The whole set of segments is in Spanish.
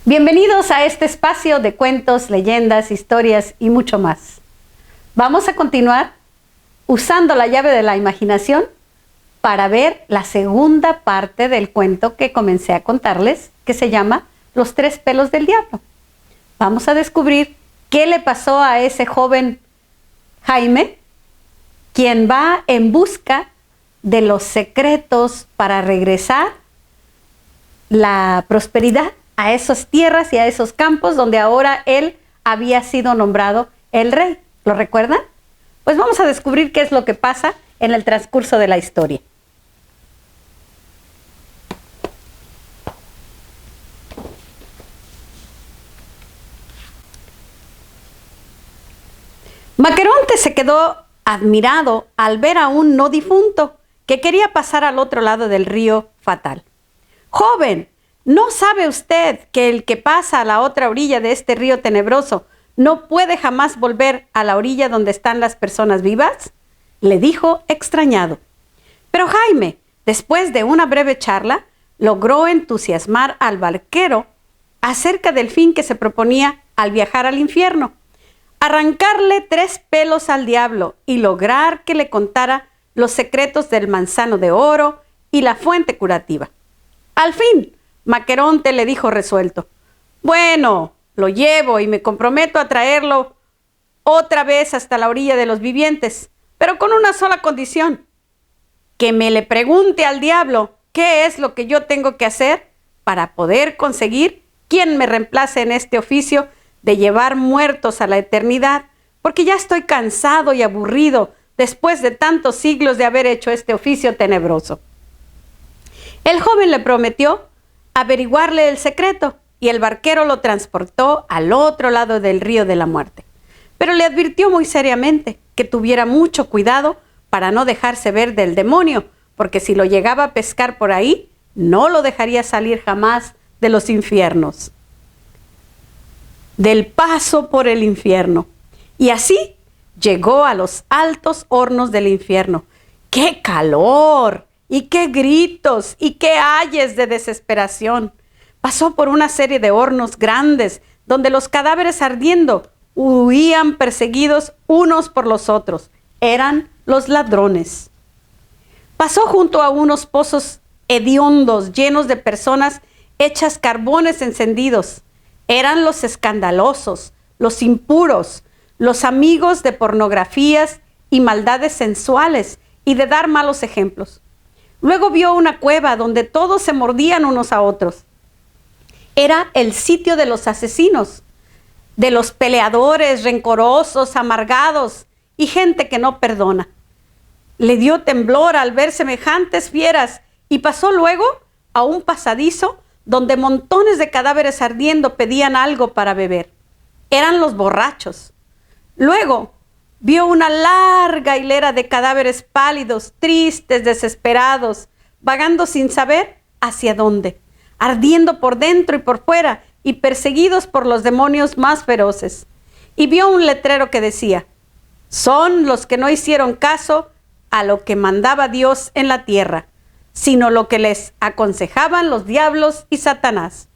Bienvenidos a este espacio de cuentos, leyendas, historias y mucho más. Vamos a continuar usando la llave de la imaginación para ver la segunda parte del cuento que comencé a contarles, que se llama Los tres pelos del diablo. Vamos a descubrir qué le pasó a ese joven Jaime, quien va en busca de los secretos para regresar la prosperidad a esas tierras y a esos campos donde ahora él había sido nombrado el rey. ¿Lo recuerdan? Pues vamos a descubrir qué es lo que pasa en el transcurso de la historia. Maqueronte se quedó admirado al ver a un no difunto que quería pasar al otro lado del río fatal. «Joven, ¿no sabe usted que el que pasa a la otra orilla de este río tenebroso no puede jamás volver a la orilla donde están las personas vivas?», le dijo extrañado. Pero Jaime, después de una breve charla, logró entusiasmar al barquero acerca del fin que se proponía al viajar al infierno: arrancarle 3 pelos al diablo y lograr que le contara los secretos del manzano de oro y la fuente curativa. Al fin, Maqueronte le dijo resuelto: «Bueno, lo llevo y me comprometo a traerlo otra vez hasta la orilla de los vivientes, pero con una sola condición: que me le pregunte al diablo qué es lo que yo tengo que hacer para poder conseguir quien me reemplace en este oficio de llevar muertos a la eternidad, porque ya estoy cansado y aburrido después de tantos siglos de haber hecho este oficio tenebroso». El joven le prometió averiguarle el secreto y el barquero lo transportó al otro lado del río de la muerte. Pero le advirtió muy seriamente que tuviera mucho cuidado para no dejarse ver del demonio, porque si lo llegaba a pescar por ahí, no lo dejaría salir jamás de los infiernos, del paso por el infierno. Y así llegó a los altos hornos del infierno. ¡Qué calor! ¡Y qué gritos! ¡Y qué ayes de desesperación! Pasó por una serie de hornos grandes, donde los cadáveres ardiendo huían perseguidos unos por los otros. Eran los ladrones. Pasó junto a unos pozos hediondos llenos de personas hechas carbones encendidos. Eran los escandalosos, los impuros, los amigos de pornografías y maldades sensuales y de dar malos ejemplos. Luego vio una cueva donde todos se mordían unos a otros. Era el sitio de los asesinos, de los peleadores rencorosos, amargados y gente que no perdona. Le dio temblor al ver semejantes fieras y pasó luego a un pasadizo donde montones de cadáveres ardiendo pedían algo para beber. Eran los borrachos. Luego vio una larga hilera de cadáveres pálidos, tristes, desesperados, vagando sin saber hacia dónde, ardiendo por dentro y por fuera y perseguidos por los demonios más feroces. Y vio un letrero que decía: «Son los que no hicieron caso a lo que mandaba Dios en la tierra, sino lo que les aconsejaban los diablos y Satanás».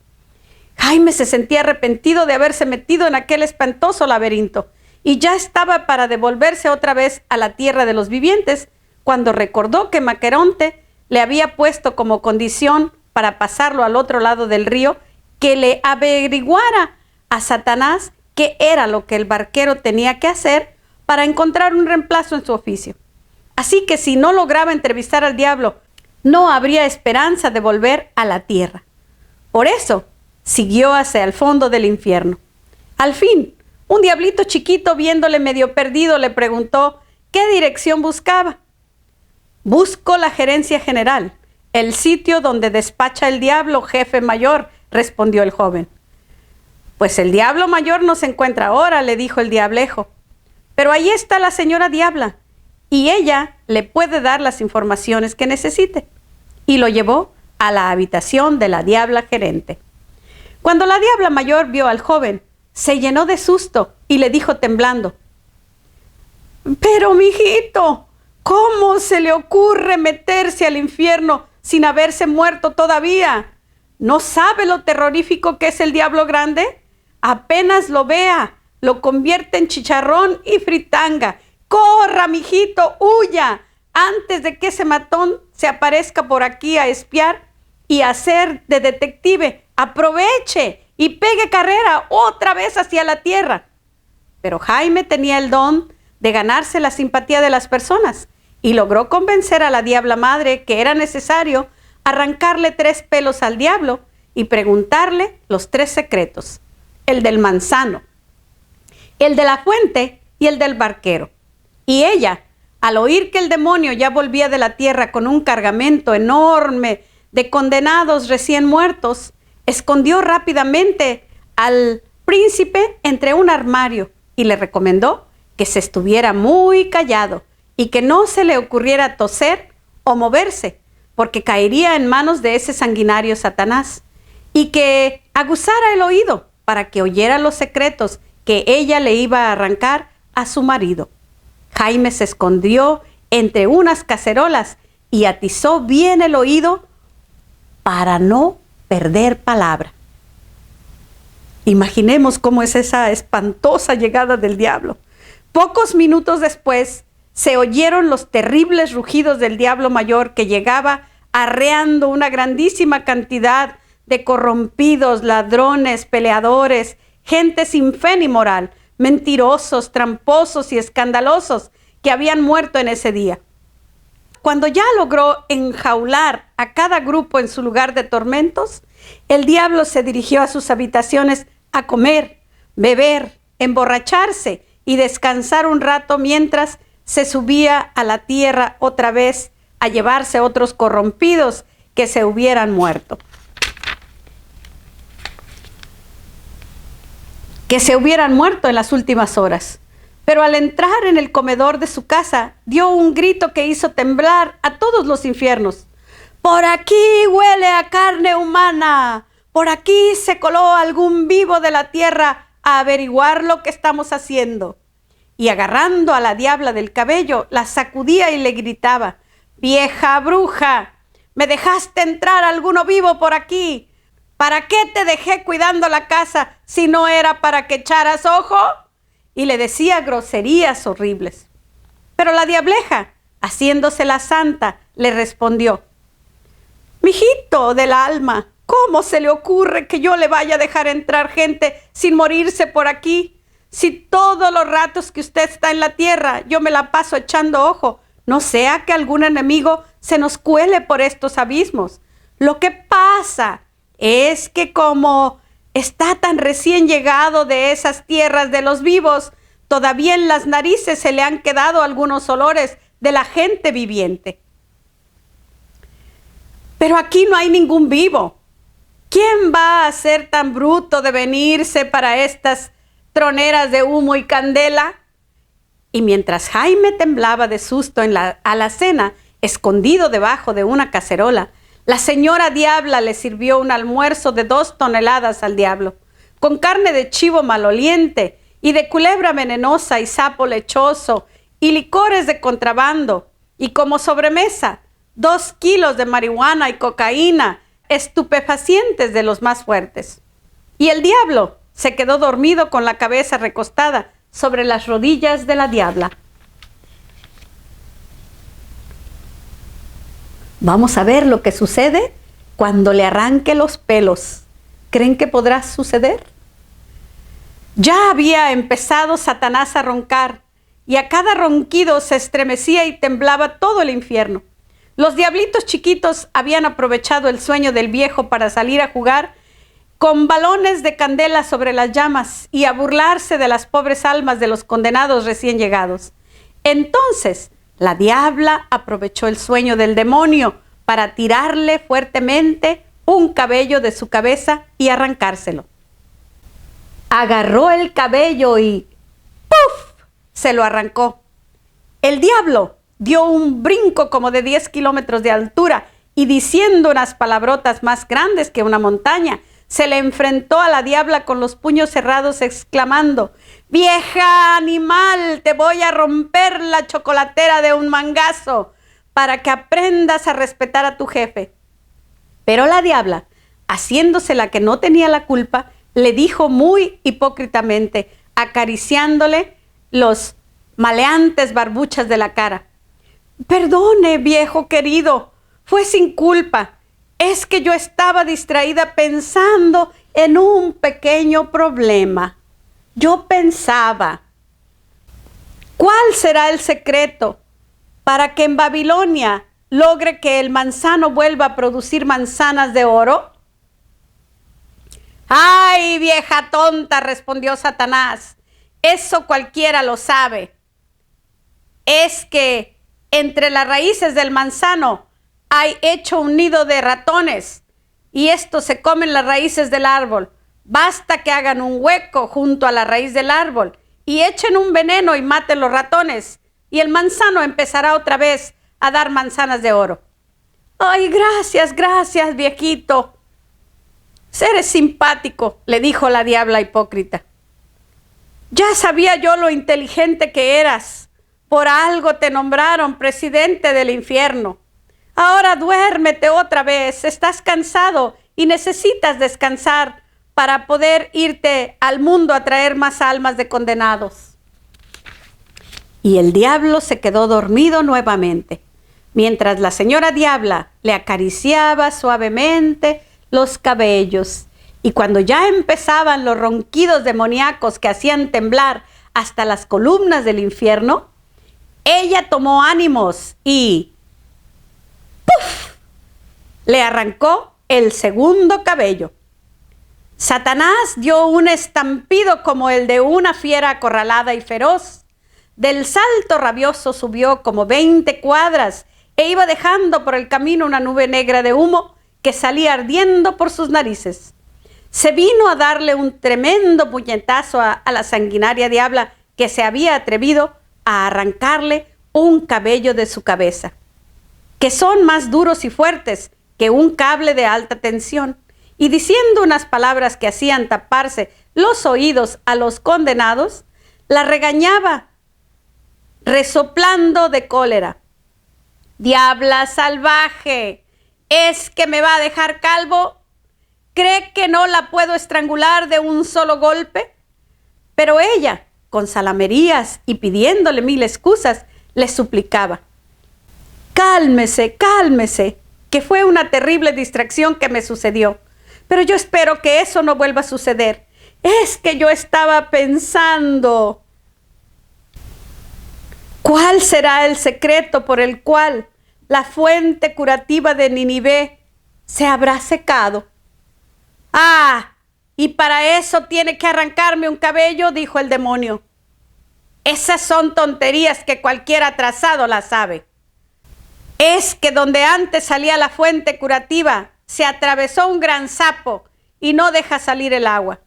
Jaime se sentía arrepentido de haberse metido en aquel espantoso laberinto y ya estaba para devolverse otra vez a la tierra de los vivientes, cuando recordó que Maqueronte le había puesto como condición para pasarlo al otro lado del río que le averiguara a Satanás qué era lo que el barquero tenía que hacer para encontrar un reemplazo en su oficio. Así que si no lograba entrevistar al diablo, no habría esperanza de volver a la tierra. Por eso siguió hacia el fondo del infierno. Al fin, un diablito chiquito, viéndole medio perdido, le preguntó qué dirección buscaba. «Busco la gerencia general, el sitio donde despacha el diablo, jefe mayor», respondió el joven. «Pues el diablo mayor no se encuentra ahora», le dijo el diablejo. «Pero ahí está la señora diabla, y ella le puede dar las informaciones que necesite». Y lo llevó a la habitación de la diabla gerente. Cuando la diabla mayor vio al joven, se llenó de susto y le dijo temblando: «Pero, mijito, ¿cómo se le ocurre meterse al infierno sin haberse muerto todavía? ¿No sabe lo terrorífico que es el diablo grande? Apenas lo vea, lo convierte en chicharrón y fritanga. ¡Corra, mijito, huya! Antes de que ese matón se aparezca por aquí a espiar y a hacer de detective. Aproveche y pegue carrera otra vez hacia la tierra. Pero Jaime tenía el don de ganarse la simpatía de las personas y logró convencer a la diabla madre que era necesario arrancarle 3 pelos al diablo y preguntarle los 3 secretos: el del manzano, el de la fuente y el del barquero. Y ella, al oír que el demonio ya volvía de la tierra con un cargamento enorme de condenados recién muertos, escondió rápidamente al príncipe entre un armario y le recomendó que se estuviera muy callado y que no se le ocurriera toser o moverse, porque caería en manos de ese sanguinario Satanás, y que aguzara el oído para que oyera los secretos que ella le iba a arrancar a su marido. Jaime se escondió entre unas cacerolas y atizó bien el oído para no perder palabra. Imaginemos cómo es esa espantosa llegada del diablo. Pocos minutos después se oyeron los terribles rugidos del diablo mayor, que llegaba arreando una grandísima cantidad de corrompidos, ladrones, peleadores, gente sin fe ni moral, mentirosos, tramposos y escandalosos que habían muerto en ese día. Cuando ya logró enjaular a cada grupo en su lugar de tormentos, el diablo se dirigió a sus habitaciones a comer, beber, emborracharse y descansar un rato mientras se subía a la tierra otra vez a llevarse otros corrompidos que se hubieran muerto. En las últimas horas. Pero al entrar en el comedor de su casa, dio un grito que hizo temblar a todos los infiernos. ¡Por aquí huele a carne humana! ¡Por aquí se coló algún vivo de la tierra a averiguar lo que estamos haciendo! Y agarrando a la diabla del cabello, la sacudía y le gritaba: ¡Vieja bruja! ¿Me dejaste entrar alguno vivo por aquí? ¿Para qué te dejé cuidando la casa si no era para que echaras ojo? Y le decía groserías horribles. Pero la diableja, haciéndose la santa, le respondió: Mijito del alma, ¿cómo se le ocurre que yo le vaya a dejar entrar gente sin morirse por aquí? Si todos los ratos que usted está en la tierra, yo me la paso echando ojo, no sea que algún enemigo se nos cuele por estos abismos. Lo que pasa es que como está tan recién llegado de esas tierras de los vivos, todavía en las narices se le han quedado algunos olores de la gente viviente. Pero aquí no hay ningún vivo. ¿Quién va a ser tan bruto de venirse para estas troneras de humo y candela? Y mientras Jaime temblaba de susto en la alacena, escondido debajo de una cacerola, la señora diabla le sirvió un almuerzo de 2 toneladas al diablo, con carne de chivo maloliente y de culebra venenosa y sapo lechoso y licores de contrabando, y como sobremesa 2 kilos de marihuana y cocaína, estupefacientes de los más fuertes. Y el diablo se quedó dormido con la cabeza recostada sobre las rodillas de la diabla. Vamos a ver lo que sucede cuando le arranque los pelos. ¿Creen que podrá suceder? Ya había empezado Satanás a roncar, y a cada ronquido se estremecía y temblaba todo el infierno. Los diablitos chiquitos habían aprovechado el sueño del viejo para salir a jugar con balones de candela sobre las llamas y a burlarse de las pobres almas de los condenados recién llegados. Entonces, la diabla aprovechó el sueño del demonio para tirarle fuertemente un cabello de su cabeza y arrancárselo. Agarró el cabello y ¡puf!, se lo arrancó. El diablo dio un brinco como de 10 kilómetros de altura y, diciendo unas palabrotas más grandes que una montaña, se le enfrentó a la diabla con los puños cerrados, exclamando: ¡Vieja animal, te voy a romper la chocolatera de un mangazo para que aprendas a respetar a tu jefe! Pero la diabla, haciéndose la que no tenía la culpa, le dijo muy hipócritamente, acariciándole los maleantes barbuchas de la cara: perdone, viejo querido, fue sin culpa. Es que yo estaba distraída pensando en un pequeño problema. Yo pensaba, ¿cuál será el secreto para que en Babilonia logre que el manzano vuelva a producir manzanas de oro? ¡Ay, vieja tonta!, respondió Satanás. Eso cualquiera lo sabe. Es que entre las raíces del manzano hay hecho un nido de ratones y estos se comen las raíces del árbol. Basta que hagan un hueco junto a la raíz del árbol y echen un veneno y maten los ratones y el manzano empezará otra vez a dar manzanas de oro. ¡Ay, gracias, gracias, viejito! Eres simpático, le dijo la diabla hipócrita. Ya sabía yo lo inteligente que eras. Por algo te nombraron presidente del infierno. Ahora duérmete otra vez. Estás cansado y necesitas descansar para poder irte al mundo a traer más almas de condenados. Y el diablo se quedó dormido nuevamente, mientras la señora diabla le acariciaba suavemente los cabellos. Y cuando ya empezaban los ronquidos demoníacos que hacían temblar hasta las columnas del infierno, ella tomó ánimos y ¡puf!, le arrancó el segundo cabello. Satanás dio un estampido como el de una fiera acorralada y feroz. Del salto rabioso subió como 20 cuadras e iba dejando por el camino una nube negra de humo que salía ardiendo por sus narices. Se vino a darle un tremendo puñetazo a la sanguinaria diabla que se había atrevido a arrancarle un cabello de su cabeza, que son más duros y fuertes que un cable de alta tensión, y diciendo unas palabras que hacían taparse los oídos a los condenados, la regañaba, resoplando de cólera. «Diabla salvaje, ¿es que me va a dejar calvo? ¿Cree que no la puedo estrangular de un solo golpe?» Pero ella, con zalamerías y pidiéndole mil excusas, le suplicaba: «Cálmese, cálmese, que fue una terrible distracción que me sucedió. Pero yo espero que eso no vuelva a suceder. Es que yo estaba pensando, ¿cuál será el secreto por el cual la fuente curativa de Nínive se habrá secado?» «Ah, y para eso tiene que arrancarme un cabello», dijo el demonio. «Esas son tonterías que cualquier atrasado las sabe. Es que donde antes salía la fuente curativa, se atravesó un gran sapo y no deja salir el agua.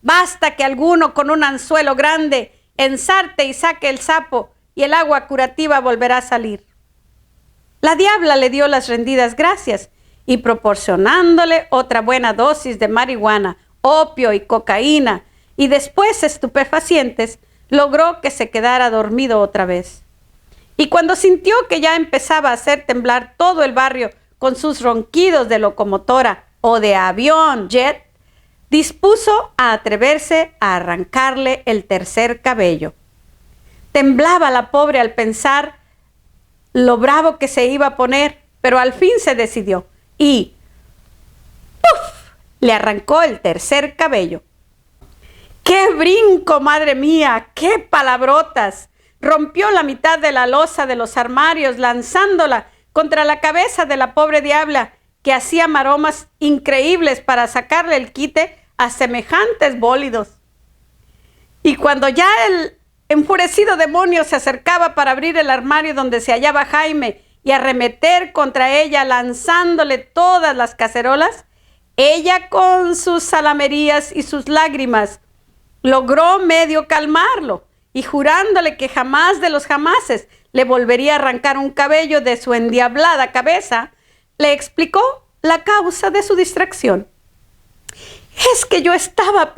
Basta que alguno con un anzuelo grande ensarte y saque el sapo y el agua curativa volverá a salir». La diabla le dio las rendidas gracias y proporcionándole otra buena dosis de marihuana, opio y cocaína y después estupefacientes, logró que se quedara dormido otra vez. Y cuando sintió que ya empezaba a hacer temblar todo el barrio con sus ronquidos de locomotora o de avión jet, dispuso a atreverse a arrancarle el tercer cabello. Temblaba la pobre al pensar lo bravo que se iba a poner, pero al fin se decidió y ¡puf!, le arrancó el tercer cabello. ¡Qué brinco, madre mía! ¡Qué palabrotas! Rompió la mitad de la losa de los armarios, lanzándola contra la cabeza de la pobre diabla, que hacía maromas increíbles para sacarle el quite a semejantes bólidos. Y cuando ya el enfurecido demonio se acercaba para abrir el armario donde se hallaba Jaime y arremeter contra ella lanzándole todas las cacerolas, ella con sus zalamerías y sus lágrimas logró medio calmarlo y jurándole que jamás de los jamases le volvería a arrancar un cabello de su endiablada cabeza, le explicó la causa de su distracción. «Es que yo estaba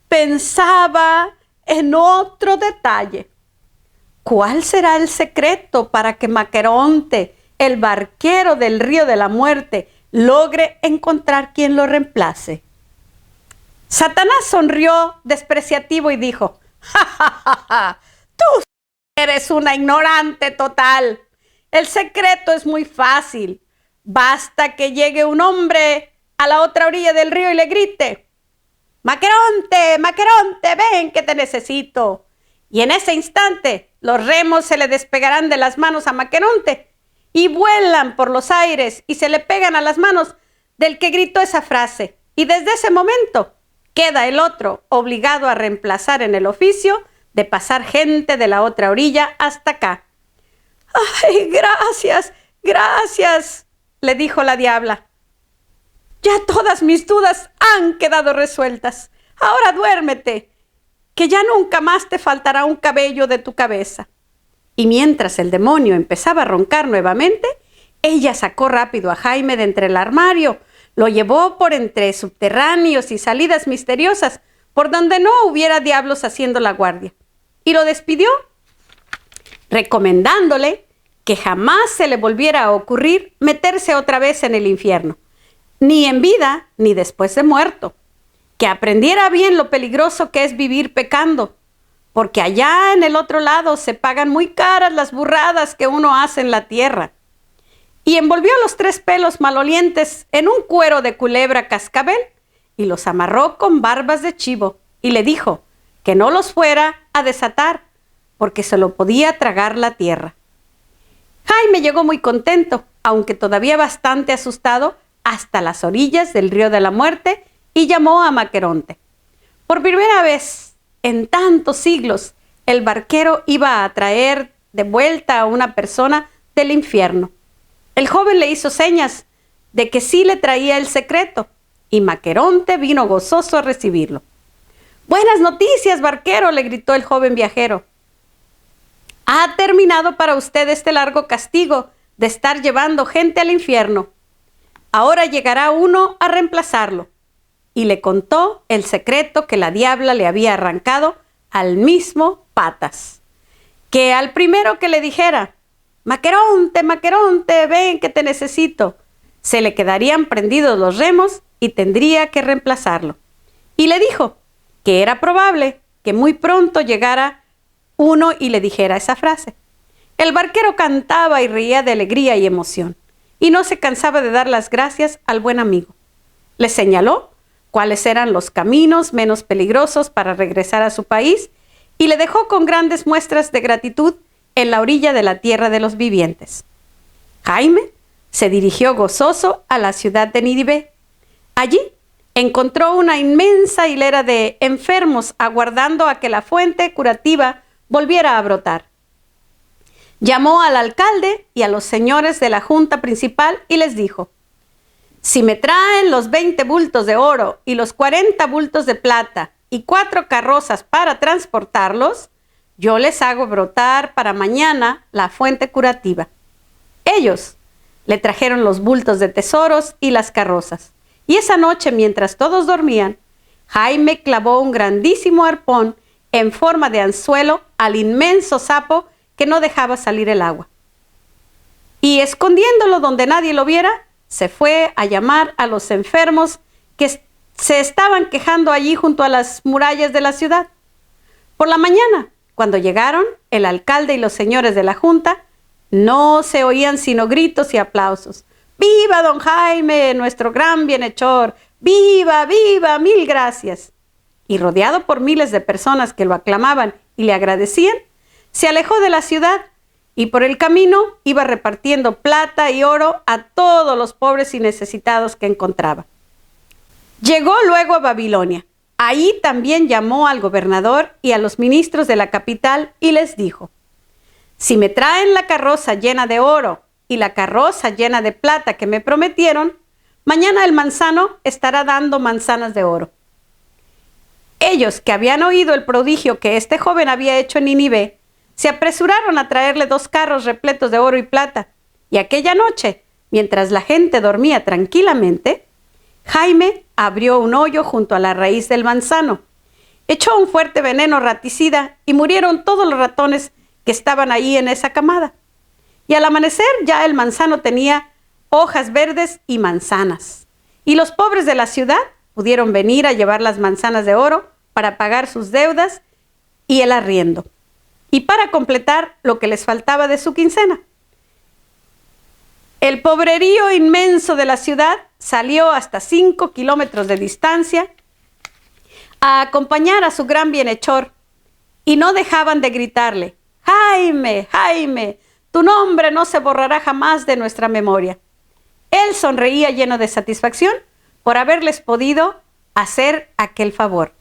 pensaba en otro detalle. ¿Cuál será el secreto para que Maqueronte, el barquero del río de la muerte, logre encontrar quien lo reemplace. Satanás sonrió despreciativo y dijo: ¡Ja, ja, ja, ja! Tú eres una ignorante total. El secreto es muy fácil. Basta que llegue un hombre a la otra orilla del río y le grite: Maqueronte, Maqueronte, ven que te necesito. Y en ese instante los remos se le despegarán de las manos a Maqueronte y vuelan por los aires y se le pegan a las manos del que gritó esa frase. Y desde ese momento queda el otro obligado a reemplazar en el oficio de pasar gente de la otra orilla hasta acá. ¡Ay, gracias, gracias!, le dijo la diabla. Ya todas mis dudas han quedado resueltas. Ahora duérmete, que ya nunca más te faltará un cabello de tu cabeza. Y mientras el demonio empezaba a roncar nuevamente, ella sacó rápido a Jaime de entre el armario, lo llevó por entre subterráneos y salidas misteriosas, por donde no hubiera diablos haciendo la guardia, y lo despidió, recomendándole que jamás se le volviera a ocurrir meterse otra vez en el infierno, ni en vida ni después de muerto, que aprendiera bien lo peligroso que es vivir pecando, porque allá en el otro lado se pagan muy caras las burradas que uno hace en la tierra. Y envolvió los 3 pelos malolientes en un cuero de culebra cascabel y los amarró con barbas de chivo y le dijo que no los fuera a desatar porque se lo podía tragar la tierra. Jaime llegó muy contento, aunque todavía bastante asustado, hasta las orillas del río de la muerte y llamó a Maqueronte. Por primera vez en tantos siglos, el barquero iba a traer de vuelta a una persona del infierno. El joven le hizo señas de que sí le traía el secreto y Maqueronte vino gozoso a recibirlo. «Buenas noticias, barquero», le gritó el joven viajero. «Ha terminado para usted este largo castigo de estar llevando gente al infierno. Ahora llegará uno a reemplazarlo». Y le contó el secreto que la diabla le había arrancado al mismo Patas. Que al primero que le dijera: «Maqueronte, Maqueronte, ven que te necesito», se le quedarían prendidos los remos y tendría que reemplazarlo. Y le dijo que era probable que muy pronto llegara uno y le dijera esa frase. El barquero cantaba y reía de alegría y emoción, y no se cansaba de dar las gracias al buen amigo. Le señaló cuáles eran los caminos menos peligrosos para regresar a su país y le dejó con grandes muestras de gratitud en la orilla de la tierra de los vivientes. Jaime se dirigió gozoso a la ciudad de Nínive. Allí encontró una inmensa hilera de enfermos aguardando a que la fuente curativa volviera a brotar. Llamó al alcalde y a los señores de la junta principal y les dijo: «Si me traen los 20 bultos de oro y los 40 bultos de plata y 4 carrozas para transportarlos, yo les hago brotar para mañana la fuente curativa». Ellos le trajeron los bultos de tesoros y las carrozas. Y esa noche, mientras todos dormían, Jaime clavó un grandísimo arpón en forma de anzuelo al inmenso sapo que no dejaba salir el agua. Y escondiéndolo donde nadie lo viera, se fue a llamar a los enfermos que se estaban quejando allí junto a las murallas de la ciudad. Por la mañana, cuando llegaron, el alcalde y los señores de la junta, no se oían sino gritos y aplausos. «¡Viva don Jaime, nuestro gran bienhechor! ¡Viva, viva! ¡Mil gracias!». Y rodeado por miles de personas que lo aclamaban y le agradecían, se alejó de la ciudad y por el camino iba repartiendo plata y oro a todos los pobres y necesitados que encontraba. Llegó luego a Babilonia. Ahí también llamó al gobernador y a los ministros de la capital y les dijo: «Si me traen la carroza llena de oro y la carroza llena de plata que me prometieron, mañana el manzano estará dando manzanas de oro». Ellos, que habían oído el prodigio que este joven había hecho en Nínive, se apresuraron a traerle 2 carros repletos de oro y plata. Y aquella noche, mientras la gente dormía tranquilamente, Jaime abrió un hoyo junto a la raíz del manzano, echó un fuerte veneno raticida y murieron todos los ratones que estaban ahí en esa camada. Y al amanecer ya el manzano tenía hojas verdes y manzanas. Y los pobres de la ciudad pudieron venir a llevar las manzanas de oro para pagar sus deudas y el arriendo, y para completar lo que les faltaba de su quincena. El pobrerío inmenso de la ciudad salió hasta 5 kilómetros de distancia a acompañar a su gran bienhechor, y no dejaban de gritarle: Jaime, Jaime, tu nombre no se borrará jamás de nuestra memoria. Él sonreía lleno de satisfacción por haberles podido hacer aquel favor.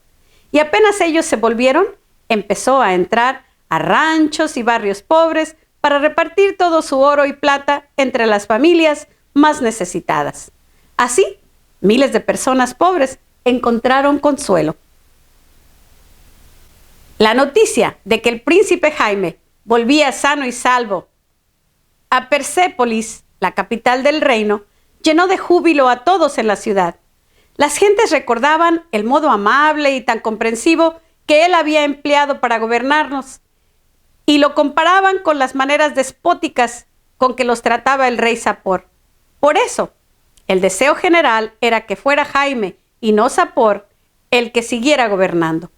Y apenas ellos se volvieron, empezó a entrar a ranchos y barrios pobres para repartir todo su oro y plata entre las familias más necesitadas. Así, miles de personas pobres encontraron consuelo. La noticia de que el príncipe Jaime volvía sano y salvo a Persépolis, la capital del reino, llenó de júbilo a todos en la ciudad. Las gentes recordaban el modo amable y tan comprensivo que él había empleado para gobernarnos, y lo comparaban con las maneras despóticas con que los trataba el rey Sapor. Por eso, el deseo general era que fuera Jaime y no Sapor el que siguiera gobernando.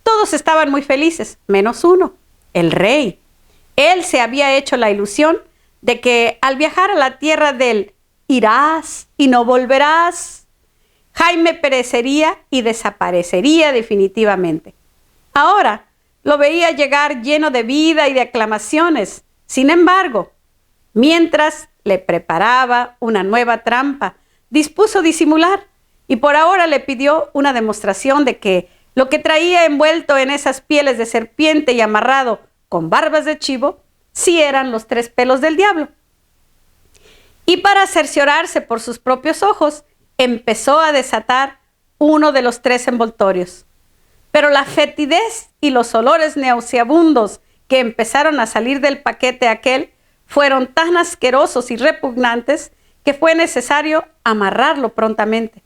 Todos estaban muy felices, menos uno, el rey. Él se había hecho la ilusión de que al viajar a la tierra del irás y no volverás, Jaime perecería y desaparecería definitivamente. Ahora lo veía llegar lleno de vida y de aclamaciones. Sin embargo, mientras le preparaba una nueva trampa, dispuso disimular, y por ahora le pidió una demostración de que lo que traía envuelto en esas pieles de serpiente y amarrado con barbas de chivo, sí eran los 3 pelos del diablo. Y para cerciorarse por sus propios ojos, empezó a desatar uno de los 3 envoltorios. Pero la fetidez y los olores nauseabundos que empezaron a salir del paquete aquel fueron tan asquerosos y repugnantes que fue necesario amarrarlo prontamente,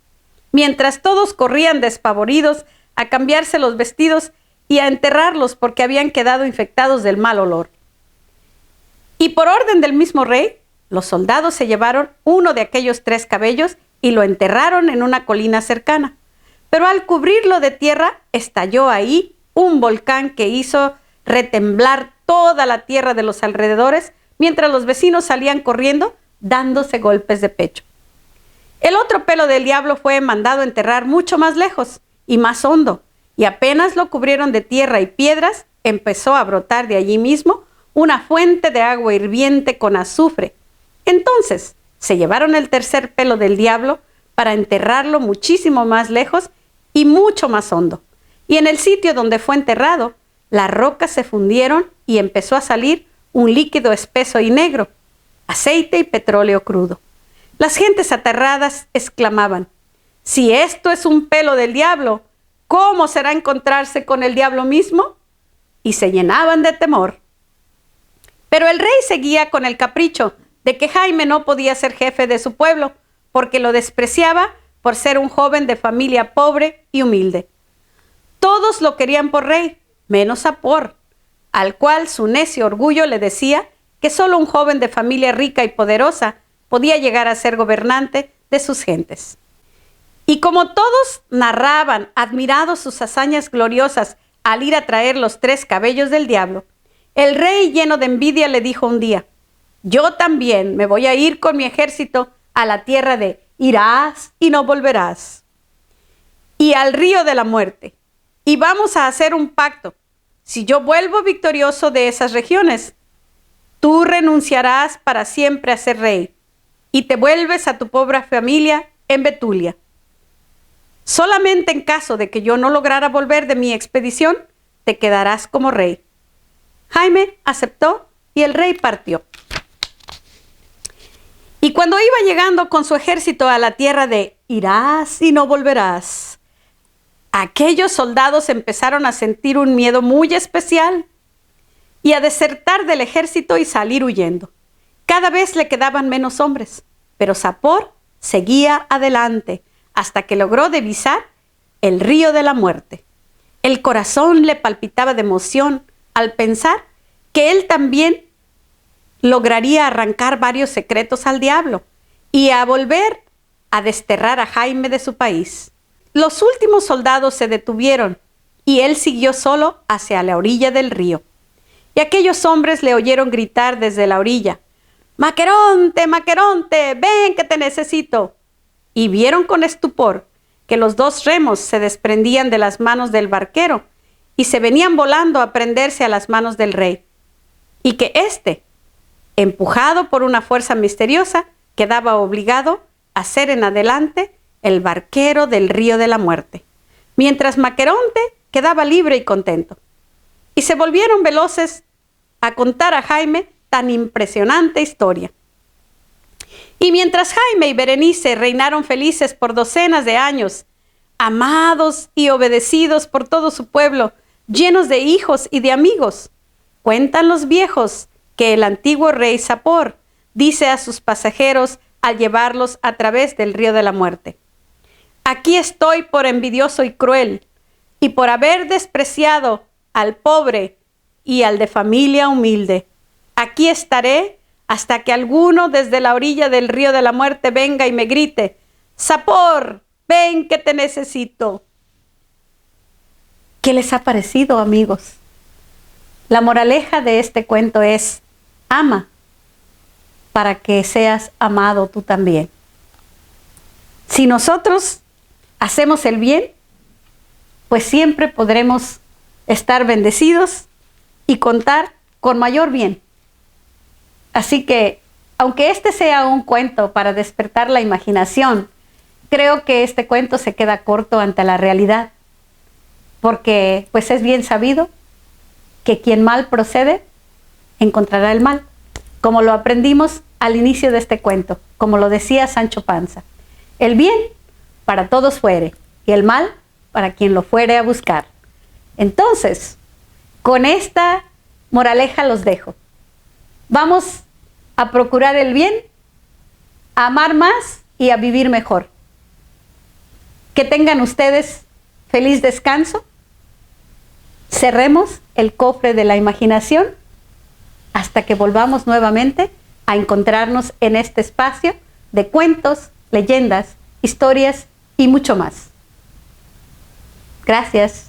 mientras todos corrían despavoridos a cambiarse los vestidos y a enterrarlos porque habían quedado infectados del mal olor. Y por orden del mismo rey, los soldados se llevaron uno de aquellos 3 cabellos y lo enterraron en una colina cercana. Pero al cubrirlo de tierra, estalló ahí un volcán que hizo retemblar toda la tierra de los alrededores, mientras los vecinos salían corriendo, dándose golpes de pecho. El otro pelo del diablo fue mandado enterrar mucho más lejos y más hondo, y apenas lo cubrieron de tierra y piedras, empezó a brotar de allí mismo una fuente de agua hirviente con azufre. Entonces se llevaron el tercer pelo del diablo para enterrarlo muchísimo más lejos y mucho más hondo. Y en el sitio donde fue enterrado, las rocas se fundieron y empezó a salir un líquido espeso y negro, aceite y petróleo crudo. Las gentes aterradas exclamaban: si esto es un pelo del diablo, ¿cómo será encontrarse con el diablo mismo? Y se llenaban de temor. Pero el rey seguía con el capricho de que Jaime no podía ser jefe de su pueblo, porque lo despreciaba por ser un joven de familia pobre y humilde. Todos lo querían por rey, menos Sapor, al cual su necio orgullo le decía que solo un joven de familia rica y poderosa podía llegar a ser gobernante de sus gentes. Y como todos narraban admirados sus hazañas gloriosas al ir a traer los 3 cabellos del diablo, el rey, lleno de envidia, le dijo un día: yo también me voy a ir con mi ejército a la tierra de irás y no volverás, y al río de la muerte, y vamos a hacer un pacto. Si yo vuelvo victorioso de esas regiones, tú renunciarás para siempre a ser rey y te vuelves a tu pobre familia en Betulia. Solamente en caso de que yo no lograra volver de mi expedición, te quedarás como rey. Jaime aceptó y el rey partió. Y cuando iba llegando con su ejército a la tierra de irás y no volverás, aquellos soldados empezaron a sentir un miedo muy especial y a desertar del ejército y salir huyendo. Cada vez le quedaban menos hombres, pero Sapor seguía adelante hasta que logró divisar el río de la muerte. El corazón le palpitaba de emoción al pensar que él también lograría arrancar varios secretos al diablo y a volver a desterrar a Jaime de su país. Los últimos soldados se detuvieron y él siguió solo hacia la orilla del río. Y aquellos hombres le oyeron gritar desde la orilla: «Maqueronte, Maqueronte, ven que te necesito». Y vieron con estupor que los dos remos se desprendían de las manos del barquero y se venían volando a prenderse a las manos del rey, y que éste, empujado por una fuerza misteriosa, quedaba obligado a ser en adelante el barquero del río de la muerte, mientras Maqueronte quedaba libre y contento. Y se volvieron veloces a contar a Jaime tan impresionante historia. Y mientras Jaime y Berenice reinaron felices por docenas de años, amados y obedecidos por todo su pueblo, llenos de hijos y de amigos, cuentan los viejos que el antiguo rey Sapor dice a sus pasajeros al llevarlos a través del río de la muerte: «Aquí estoy por envidioso y cruel, y por haber despreciado al pobre y al de familia humilde. Aquí estaré hasta que alguno desde la orilla del río de la muerte venga y me grite: Sapor, ven que te necesito». ¿Qué les ha parecido, amigos? La moraleja de este cuento es: ama para que seas amado tú también. Si nosotros hacemos el bien, pues siempre podremos estar bendecidos y contar con mayor bien. Así que, aunque este sea un cuento para despertar la imaginación, creo que este cuento se queda corto ante la realidad, porque pues es bien sabido que quien mal procede encontrará el mal, como lo aprendimos al inicio de este cuento, como lo decía Sancho Panza: el bien para todos fuere, y el mal para quien lo fuere a buscar. Entonces, con esta moraleja los dejo. Vamos a procurar el bien, a amar más y a vivir mejor. Que tengan ustedes feliz descanso. Cerremos el cofre de la imaginación hasta que volvamos nuevamente a encontrarnos en este espacio de cuentos, leyendas, historias y mucho más. Gracias.